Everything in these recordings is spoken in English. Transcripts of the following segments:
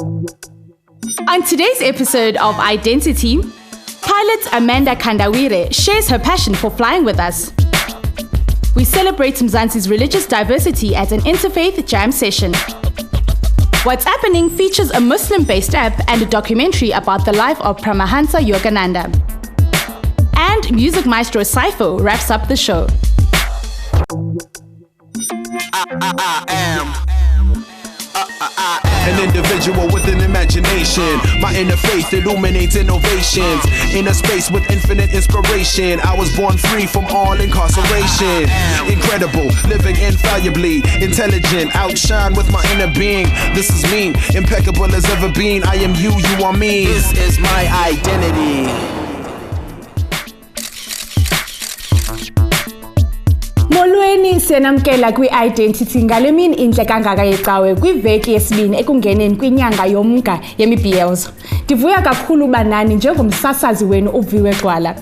On today's episode of Identity, pilot Amanda Kandawire shares her passion for flying with us. We celebrate Mzansi's religious diversity at an Interfaith Jam Session. What's Appening features a Muslim-based app and a documentary about the life of Pramahansa Yogananda. And music maestro Psyfo wraps up the show. I am an individual with an imagination. My inner faith illuminates innovations. In a space with infinite inspiration, I was born free from all incarceration. Incredible, living infallibly, intelligent, outshine with my inner being. This is me, impeccable as ever been. I am you, you are me. This is my identity. Molweni senamkela kwi-Identity ngale mini inhle kangaka yecawe kwiveki yesibini ekungeneni kwinyanga yomnga yemibhiyozo. Ndivuya kakhulu banani njengomsasazi wenu uViwe Gxwala.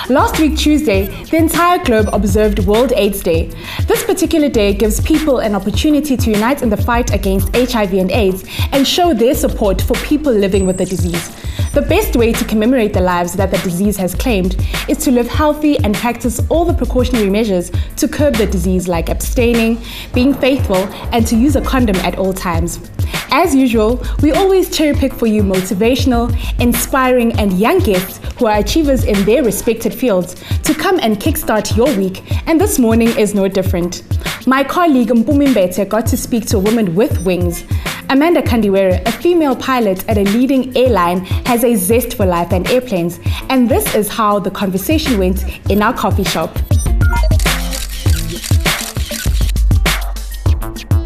Last week Tuesday, the entire globe observed World AIDS Day. This particular day gives people an opportunity to unite in the fight against HIV and AIDS and show their support for people living with the disease. The best way to commemorate the lives that the disease has claimed is to live healthy and practice all the precautionary measures to curb the disease, like abstaining, being faithful, and to use a condom at all times. As usual, we always cherry pick for you motivational, inspiring, and young guests who are achievers in their respected fields to come and kickstart your week, and this morning is no different. My colleague Mpumi Mbete got to speak to a woman with wings. Amanda Kandawire, a female pilot at a leading airline, has a zest for life and airplanes, and this is how the conversation went in our coffee shop.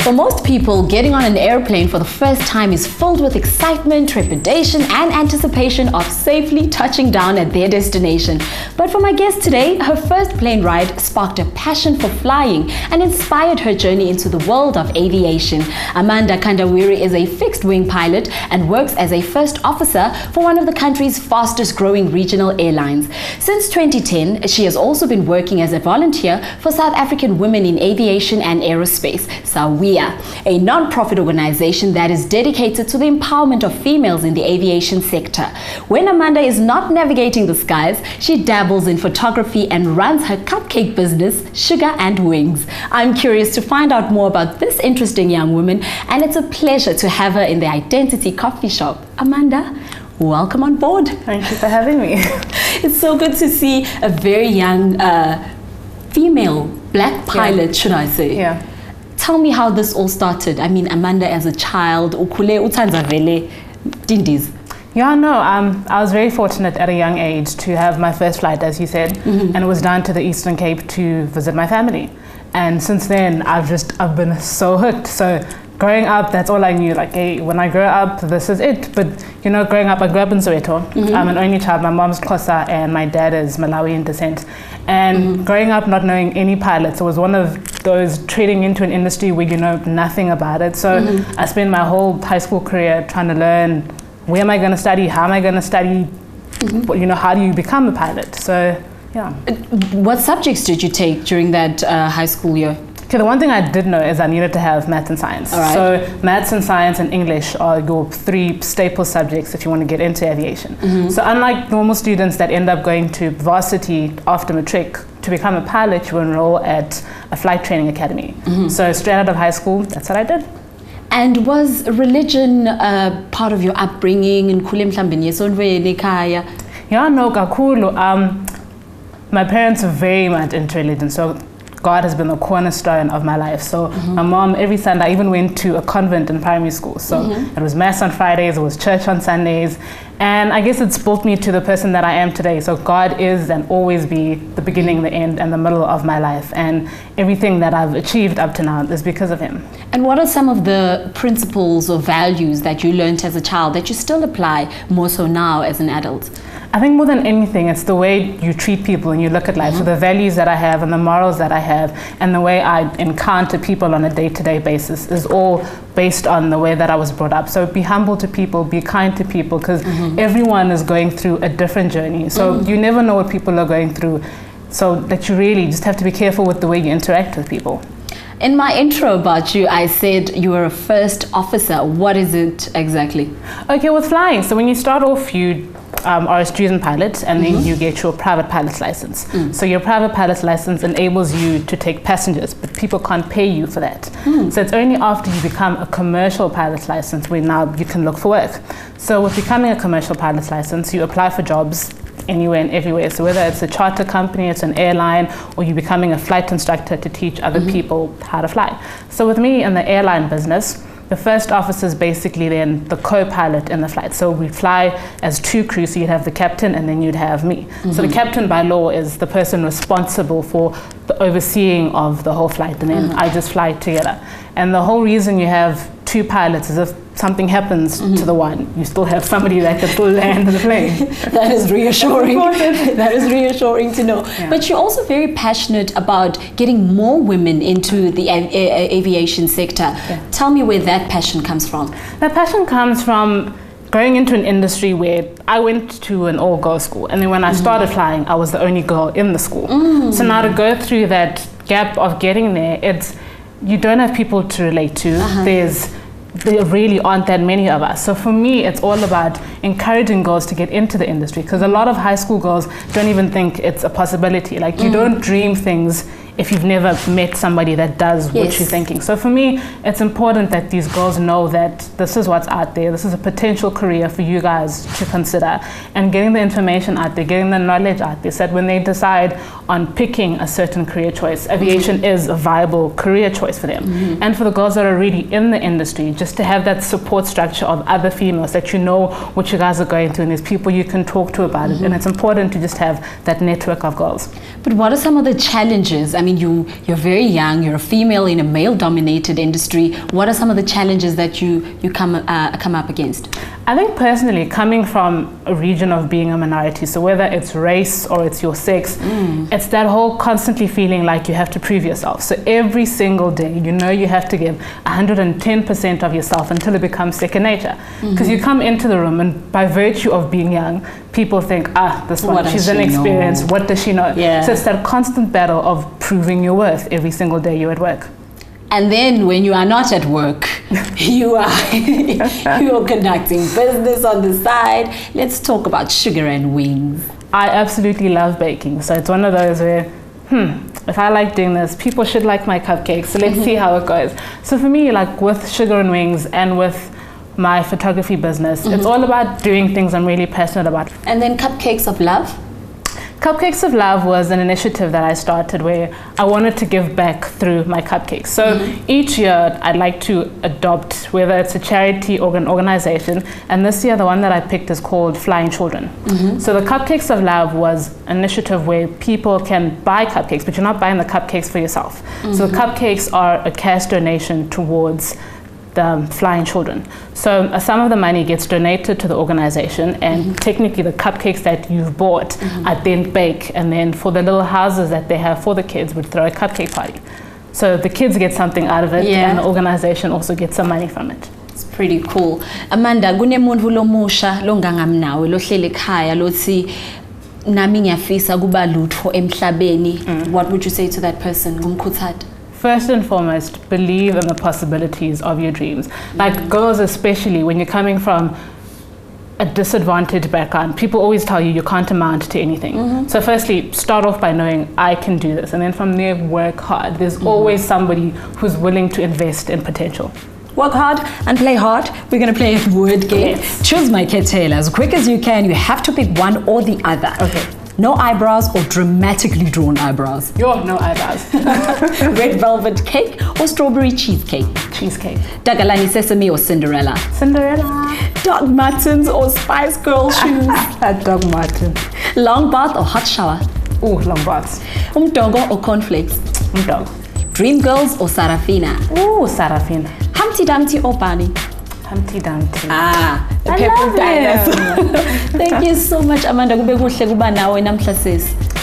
For most people, getting on an airplane for the first time is filled with excitement, trepidation, and anticipation of safely touching down at their destination. But for my guest today, her first plane ride sparked a passion for flying and inspired her journey into the world of aviation. Amanda Kandawire is a fixed-wing pilot and works as a first officer for one of the country's fastest-growing regional airlines. Since 2010, she has also been working as a volunteer for South African Women in Aviation and Aerospace, SAWIA, a non-profit organization that is dedicated to the empowerment of females in the aviation sector. When Amanda is not navigating the skies, she dabbles in photography and runs her cupcake business, Sugar and Wings. I'm curious to find out more about this interesting young woman, and it's a pleasure to have her in the Identity coffee shop. Amanda, welcome on board. Thank you for having me. It's so good to see a very young female black pilot, should I say. Yeah. Tell me how this all started. I mean, Amanda as a child, ukule utanza vele dindis. Yeah, no, I was very fortunate at a young age to have my first flight, as you said, and it was down to the Eastern Cape to visit my family. And since then, I've been so hooked. So growing up, that's all I knew. Like, hey, when I grow up, this is it. But you know, growing up, I grew up in Soweto. I'm an only child. My mom's Xhosa and my dad is Malawian descent. And growing up not knowing any pilots, it was one of those treading into an industry where you know nothing about it. So I spent my whole high school career trying to learn, where am I going to study? How am I going to study? You know, how do you become a pilot? So, yeah. What subjects did you take during that high school year? Okay, the one thing I did know is I needed to have maths and science. All right. So maths and science and English are your three staple subjects if you want to get into aviation. So unlike normal students that end up going to varsity after matric, to become a pilot, you enroll at a flight training academy. So straight out of high school, that's what I did. And was religion part of your upbringing? Yeah, no, kakhulu. My parents are very much into religion, so God has been the cornerstone of my life. So my mom, every Sunday, I even went to a convent in primary school. So it was mass on Fridays, it was church on Sundays. And I guess it's built me to the person that I am today. So God is and always be the beginning, the end, and the middle of my life. And everything that I've achieved up to now is because of him. And what are some of the principles or values that you learned as a child that you still apply more so now as an adult? I think more than anything, it's the way you treat people and you look at life. So the values that I have and the morals that I have and the way I encounter people on a day-to-day basis is all based on the way that I was brought up. So be humble to people, be kind to people, because everyone is going through a different journey. So you never know what people are going through. So that you really just have to be careful with the way you interact with people. In my intro about you, I said you were a first officer. What is it exactly? Okay, with flying, so when you start off, you are a student pilot, and then you get your private pilot's license. So your private pilot's license enables you to take passengers, but people can't pay you for that. So it's only after you become a commercial pilot's license where now you can look for work. So with becoming a commercial pilot's license, you apply for jobs anywhere and everywhere. So whether it's a charter company, it's an airline, or you're becoming a flight instructor to teach other people how to fly. So with me in the airline business, the first officer is basically then the co-pilot in the flight. So we fly as two crews, so you'd have the captain and then you'd have me. So the captain by law is the person responsible for the overseeing of the whole flight, and then I just fly together. And the whole reason you have two pilots is if something happens to the one, you still have somebody that can still land the plane. That is reassuring. That is reassuring to know. Yeah. But you're also very passionate about getting more women into the aviation sector. Yeah. Tell me where that passion comes from. That passion comes from going into an industry where I went to an all-girls school, and then when I started flying, I was the only girl in the school. So now to go through that gap of getting there, you don't have people to relate to. There really aren't that many of us. So for me, it's all about encouraging girls to get into the industry, because a lot of high school girls don't even think it's a possibility. Like, you don't dream things if you've never met somebody that does what you're thinking. So for me, it's important that these girls know that this is what's out there. This is a potential career for you guys to consider, and getting the information out there, getting the knowledge out there, so that when they decide on picking a certain career choice, aviation is a viable career choice for them. And for the girls that are already in the industry, just to have that support structure of other females, that you know what you guys are going through, and there's people you can talk to about it. And it's important to just have that network of girls. But what are some of the challenges? I mean, you're very young, you're a female in a male-dominated industry. What are some of the challenges that you come up against? I think personally, coming from a region of being a minority, so whether it's race or it's your sex, it's that whole constantly feeling like you have to prove yourself. So every single day, you know you have to give 110% of yourself until it becomes second nature. Because you come into the room, and by virtue of being young, people think, this one, she's inexperienced, what does she know? So it's that constant battle of proving your worth every single day you're at work. And then when you are not at work, you're conducting business on the side. Let's talk about sugar and wings. I absolutely love baking. So it's one of those where, if I like doing this, people should like my cupcakes. So let's see how it goes. So for me, like with sugar and wings and with my photography business, it's all about doing things I'm really passionate about. And then Cupcakes of Love? Cupcakes of Love was an initiative that I started where I wanted to give back through my cupcakes. So each year I'd like to adopt, whether it's a charity or an organization, and this year the one that I picked is called Flying Children. So the Cupcakes of Love was an initiative where people can buy cupcakes, but you're not buying the cupcakes for yourself. So the cupcakes are a cash donation towards the Flying Children. So some of the money gets donated to the organization, and technically the cupcakes that you've bought I then bake, and then for the little houses that they have for the kids, would throw a cupcake party. So the kids get something out of it, and the organization also gets some money from it. It's pretty cool. Amanda, kunemuntu lomusha longangamnawe lohlele ekhaya lothi nami ngiyafisa kuba lutho emhlabeni. What would you say to that person? Ngumkhuthathi. First and foremost, believe in the possibilities of your dreams. Like girls especially, when you're coming from a disadvantaged background, people always tell you can't amount to anything. So firstly, start off by knowing I can do this, and then from there work hard. There's always somebody who's willing to invest in potential. Work hard and play hard. We're going to play a word game. Choose my Taylor as quick as you can. You have to pick one or the other. Okay. No eyebrows or dramatically drawn eyebrows? No eyebrows. Red velvet cake or strawberry cheesecake? Cheesecake. Dagalani sesame or Cinderella? Cinderella. Doc Martens or Spice Girl shoes? Doc Martens. Long bath or hot shower? Oh, long baths. Umdongo or cornflakes? Umdongo. Dream Girls or Sarafina? Oh, Sarafina. Humpty Dumpty or Barney? Humpty Dumpty. The purple dinosaur. Thank you so much, Amanda. It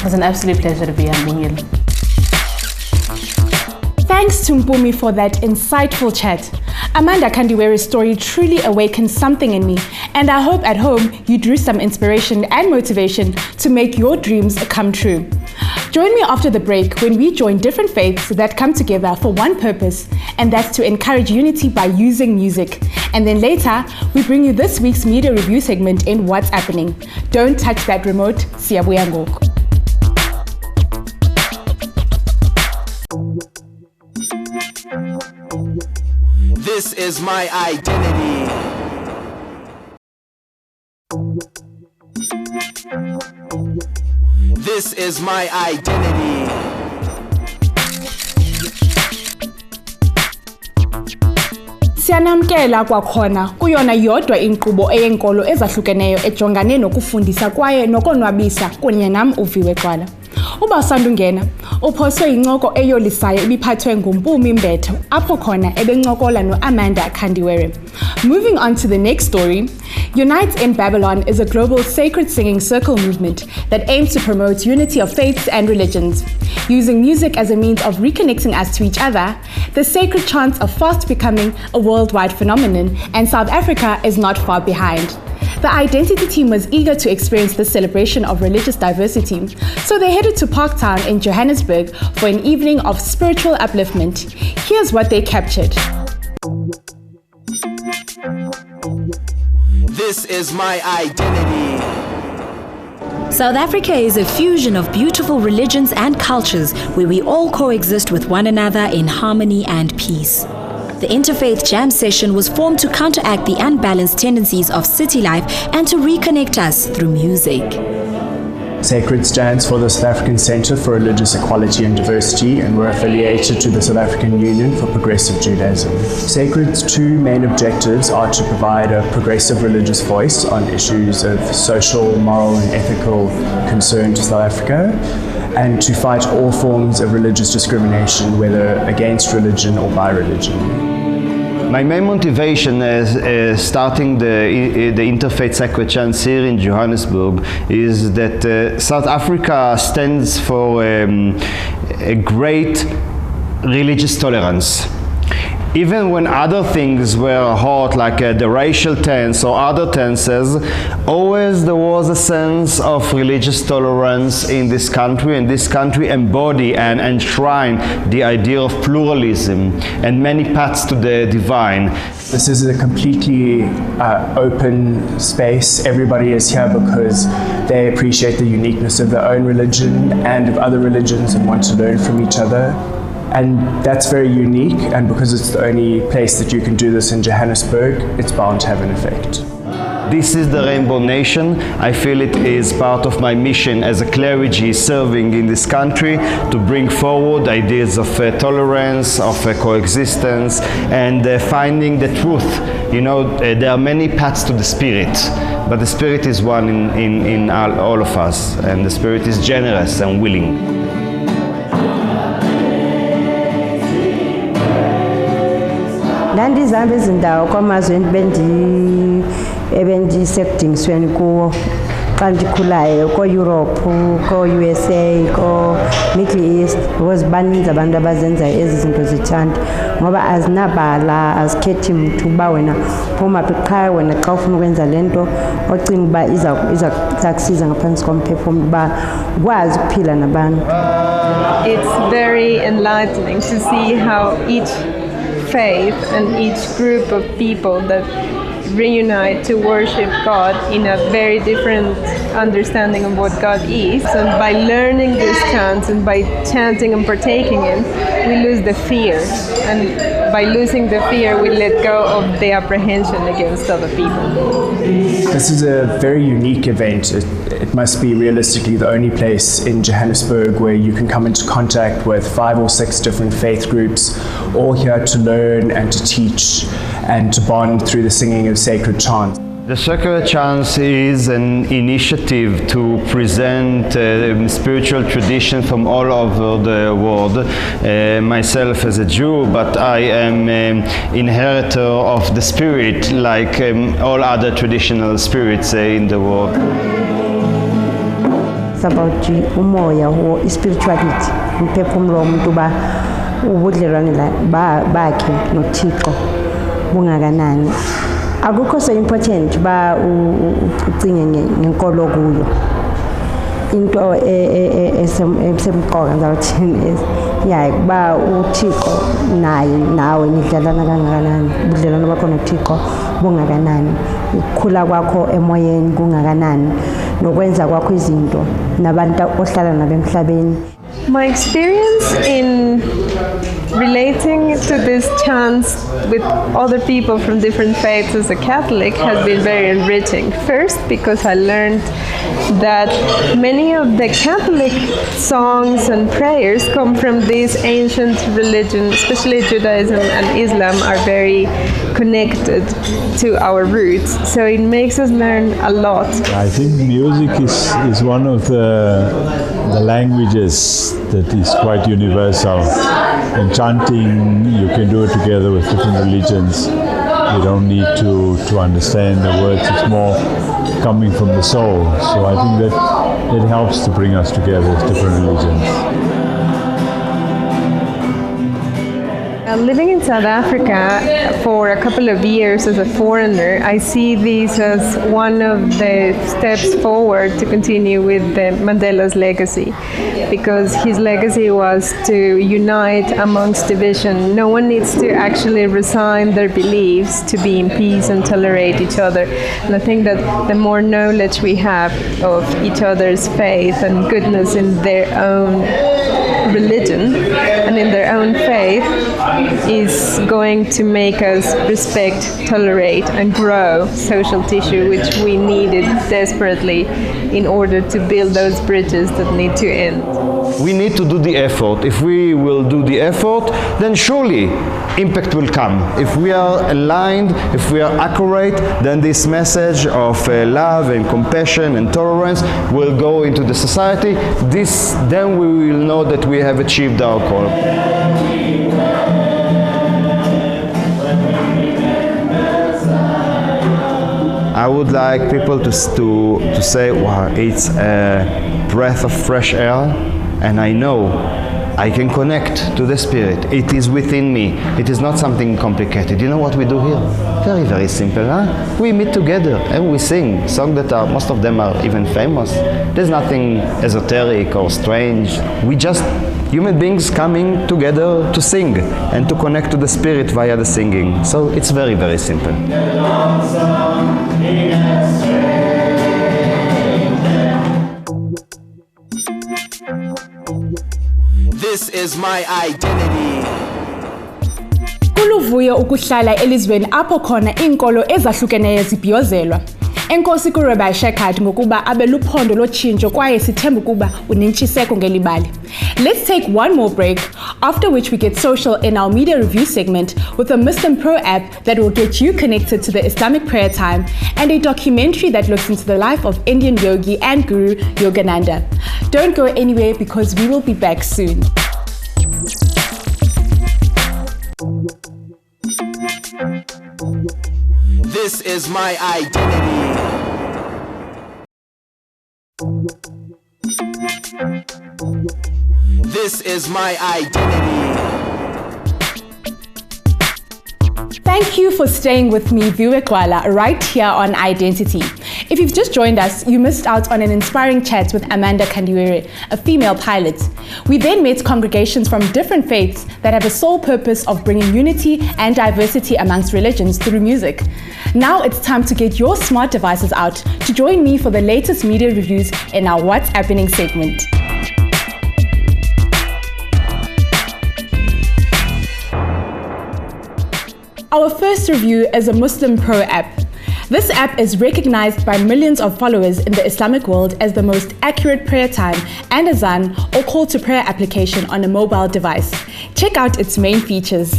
was an absolute pleasure to be here. Thanks to Mpumi for that insightful chat. Amanda Kandawire's story truly awakened something in me, and I hope at home you drew some inspiration and motivation to make your dreams come true. Join me after the break when we join different faiths that come together for one purpose, and that's to encourage unity by using music. And then later, we bring you this week's media review segment in What's Appening. Don't touch that remote. Siyabuya ngoku. This is my identity. This is my identity. Siyanamkela kwakhona kuyona yodwa inkqubo eyenkolo ezahlukeneyo ejongane nokufundisa kwaye nokonwabisa kunye nam uViwe Gxwala. Uba usandungena, uphoswe incoko eyolisayo ibiphathwe nguMpumi Mbetho apho khona ebencokola no-Amanda Kandawire. Moving on to the next story, Unite in Babylon is a global sacred singing circle movement that aims to promote unity of faiths and religions. Using music as a means of reconnecting us to each other, the sacred chants are fast becoming a worldwide phenomenon, and South Africa is not far behind. The Identity team was eager to experience this celebration of religious diversity, so they headed to Parktown in Johannesburg for an evening of spiritual upliftment. Here's what they captured. This is my identity. South Africa is a fusion of beautiful religions and cultures where we all coexist with one another in harmony and peace. The Interfaith Jam Session was formed to counteract the unbalanced tendencies of city life and to reconnect us through music. Sacred stands for the South African Centre for Religious Equality and Diversity, and we're affiliated to the South African Union for Progressive Judaism. Sacred's two main objectives are to provide a progressive religious voice on issues of social, moral and ethical concern to South Africa, and to fight all forms of religious discrimination, whether against religion or by religion. My main motivation is starting the Interfaith Jam Session here in Johannesburg is that South Africa stands for a great religious tolerance. Even when other things were hot, like the racial tense or other tenses, always there was a sense of religious tolerance in this country, and this country embody and enshrine the idea of pluralism and many paths to the divine. This is a completely open space. Everybody is here because they appreciate the uniqueness of their own religion and of other religions and want to learn from each other. And that's very unique, and because it's the only place that you can do this in Johannesburg, it's bound to have an effect. This is the Rainbow Nation. I feel it is part of my mission as a clergy serving in this country to bring forward ideas of tolerance, of coexistence, and finding the truth. You know, there are many paths to the Spirit, but the Spirit is one in all of us, and the Spirit is generous and willing. Ndandizihambe izindawo kwamazwe ebendisekudinisweni kuwo xa ndikhulayo ko-Europe, ko-USA, ko-Middle East, because baninzi abantu abazenzayo ezi zinto zitshanta ngoba azinabala, azikhethi mntu uba wena phuma phi qha wena xa ufuna ukwenza le nto ocinga uba iza kusiza ngaphantsi komphefumlo uba ukwazi ukuphila nabantu. It's very enlightening to see how each faith and each group of people that reunite to worship God in a very different understanding of what God is. And by learning these chants and by chanting and partaking in, we lose the fear. And by losing the fear, we let go of the apprehension against other people. This is a very unique event. It must be realistically the only place in Johannesburg where you can come into contact with 5 or 6 different faith groups, all here to learn and to teach and to bond through the singing of sacred chants. The Sacred Chants is an initiative to present spiritual tradition from all over the world. Myself as a Jew, but I am inheritor of the spirit like all other traditional spirits in the world. It's about umoya or spirituality. Umphefumulo womuntu ba ubudlelwane bakhe noThixo bungakanani. Akukho so important ba ucinge ngenkolo kuyo. into esemqoka ngizawuthini is kuba uThixo nawe nidlalana kangakanani, ubudlelwano bakho noThixo bungakanani, ukukhula kwakho emoyeni kungakanani, nokwenza kwakho izinto nabantu ohlala nabo emhlabeni. My experience in relating to this chants with other people from different faiths as a Catholic has been very enriching. First, because I learned that many of the Catholic songs and prayers come from these ancient religions, especially Judaism and Islam are very connected to our roots. So it makes us learn a lot. I think music is one of the languages that is quite universal. In chanting, you can do it together with different religions. You don't need to understand the words. It's more coming from the soul. So I think that it helps to bring us together as different religions. Living in South Africa for a couple of years as a foreigner, I see these as one of the steps forward to continue with Mandela's legacy, because his legacy was to unite amongst division. No one needs to actually resign their beliefs to be in peace and tolerate each other. And I think that the more knowledge we have of each other's faith and goodness in their own religion and in their own faith is going to make us respect, tolerate and grow social tissue, which we needed desperately in order to build those bridges that need to end. We need to do the effort. If we will do the effort, then surely impact will come. If we are aligned, if we are accurate, then this message of love and compassion and tolerance will go into the society. Then we will know that we have achieved our goal. I would like people to say, wow, it's a breath of fresh air, and I know I can connect to the Spirit. It is within me. It is not something complicated. You know what we do here? Very, very simple, huh? We meet together and we sing songs that are, most of them are even famous. There's nothing esoteric or strange. We just human beings coming together to sing and to connect to the Spirit via the singing. So it's very, very simple. This is my identity. Kuluvuyo ukuhlala elizweni apho khona iinkolo ezahlukeneyo zibhiyozelwa. Enkosi kuRabbi Shekhard ngokuba abe luphondo lotshintsho kwaye sithemba ukuba unentshiseko ngelibali. Let's take one more break, after which we get social in our media review segment with a Muslim Pro app that will get you connected to the Islamic prayer time and a documentary that looks into the life of Indian yogi and guru Yogananda. Don't go anywhere because we will be back soon. This is my identity. This is my identity. Thank you for staying with me, Viwe Gxwala, right here on i-Dentity. If you've just joined us, you missed out on an inspiring chat with Amanda Kandawire, a female pilot. We then met congregations from different faiths that have a sole purpose of bringing unity and diversity amongst religions through music. Now it's time to get your smart devices out to join me for the latest media reviews in our What's Appening segment. Our first review is a Muslim Pro app. This app is recognized by millions of followers in the Islamic world as the most accurate prayer time and azan or call to prayer application on a mobile device. Check out its main features.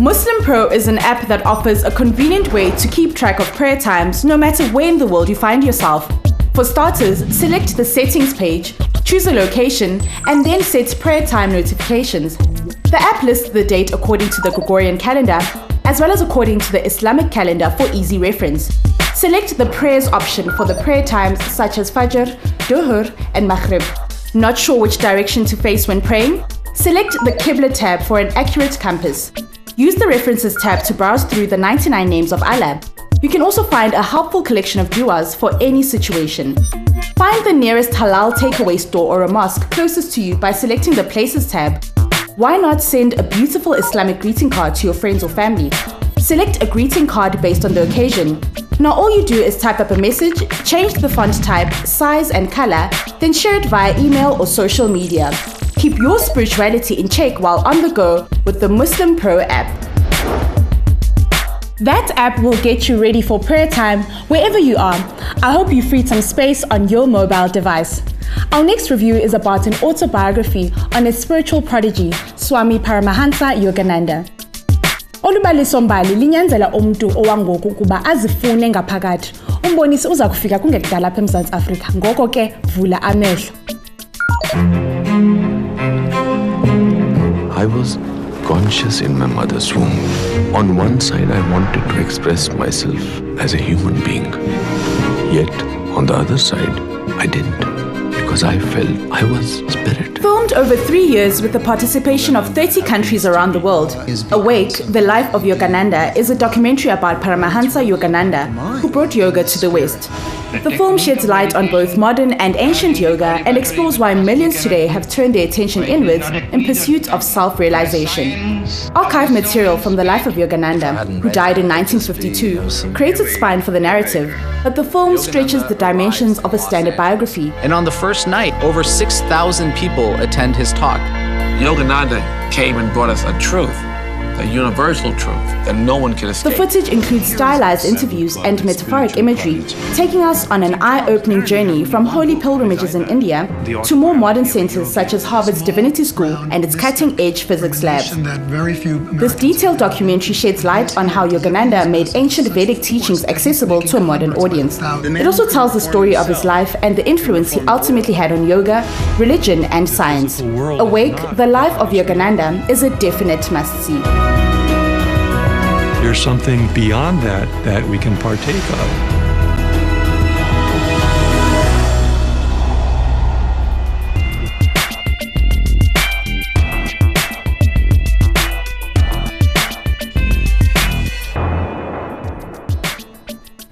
Muslim Pro is an app that offers a convenient way to keep track of prayer times no matter where in the world you find yourself. For starters, select the settings page, choose a location, and then set prayer time notifications. The app lists the date according to the Gregorian calendar, as well as according to the Islamic calendar for easy reference. Select the prayers option for the prayer times such as Fajr, Dhuhr, and Maghrib. Not sure which direction to face when praying? Select the Qibla tab for an accurate compass. Use the References tab to browse through the 99 names of Allah. You can also find a helpful collection of duas for any situation. Find the nearest halal takeaway store or a mosque closest to you by selecting the Places tab. Why not send a beautiful Islamic greeting card to your friends or family? Select a greeting card based on the occasion. Now all you do is type up a message, change the font type, size and color, then share it via email or social media. Keep your spirituality in check while on the go with the Muslim Pro app. That app will get you ready for prayer time wherever you are. I hope you freed some space on your mobile device. Our next review is about an autobiography on a spiritual prodigy, Swami Pramahansa Yogananda. Olubalisombali linyanzela umuntu owangoku ukuba azifune ngaphakathi. Umbonisi uza kufika kungekudala apha eMzantsi Afrika. Ngoko ke vula amehlo. I was conscious in my mother's womb. On one side, I wanted to express myself as a human being. Yet, on the other side, I didn't, because I felt I was spirit. Filmed over 3 years with the participation of 30 countries around the world, Awake, The Life of Yogananda is a documentary about Paramahansa Yogananda, who brought yoga to the West. The film sheds light on both modern and ancient yoga and explores why millions today have turned their attention inwards in pursuit of self-realization. Archive material from the life of Yogananda, who died in 1952, created spine for the narrative, but the film stretches the dimensions of a standard biography. And on the first night, over 6,000 people attend his talk. Yogananda came and brought us a truth, a universal truth that no one can escape. The footage includes stylized interviews and metaphoric imagery, taking us on an eye-opening journey from holy pilgrimages in India to more modern centers such as Harvard's Divinity School and its cutting-edge physics labs. This detailed documentary sheds light on how Yogananda made ancient Vedic teachings accessible to a modern audience. It also tells the story of his life and the influence he ultimately had on yoga, religion, and science. Awake, The Life of Yogananda is a definite must-see. There's something beyond that we can partake of.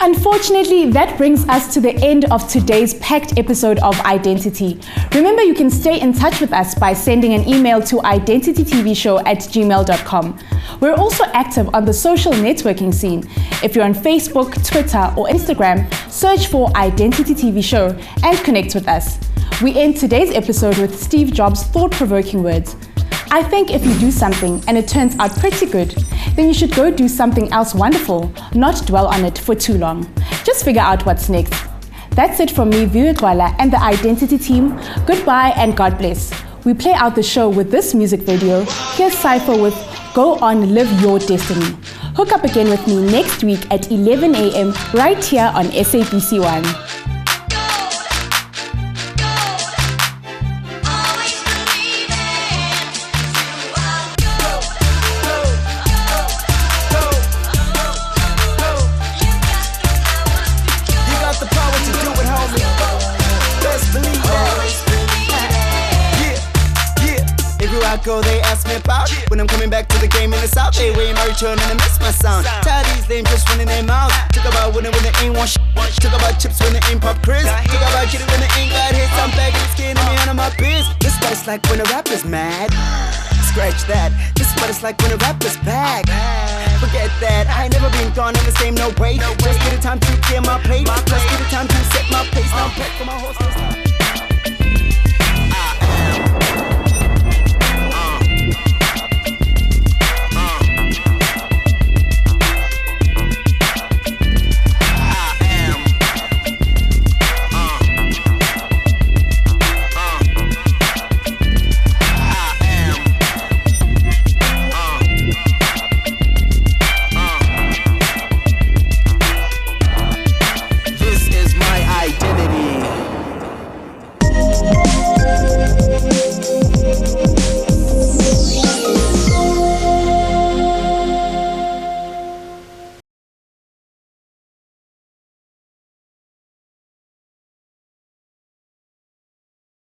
Unfortunately, that brings us to the end of today's packed episode of Identity. Remember, you can stay in touch with us by sending an email to identitytvshow@gmail.com. We're also active on the social networking scene. If you're on Facebook, Twitter, or Instagram, search for Identity TV Show and connect with us. We end today's episode with Steve Jobs' thought-provoking words. I think if you do something and it turns out pretty good, then you should go do something else wonderful, not dwell on it for too long. Just figure out what's next. That's it from me, Viwe Gxwala, and the Identity team. Goodbye and God bless. We play out the show with this music video. Here's Psyfo with Go On, Live Your Destiny. Hook up again with me next week at 11 a.m. right here on SABC 1. Go, they ask me about when I'm coming back to the game in the south. They wait my return and I miss my sound. Tired these lame just running their mouths. Talk about winning when they ain't want shit. Talk about chips when they ain't pop Chris. Talk about getting when they ain't got hits. I'm back in the skin and me out of my biz. This what it's like when a rapper's mad. Scratch that. This what it's like when a rapper's back. Forget that. I ain't never been gone in the same no way. Just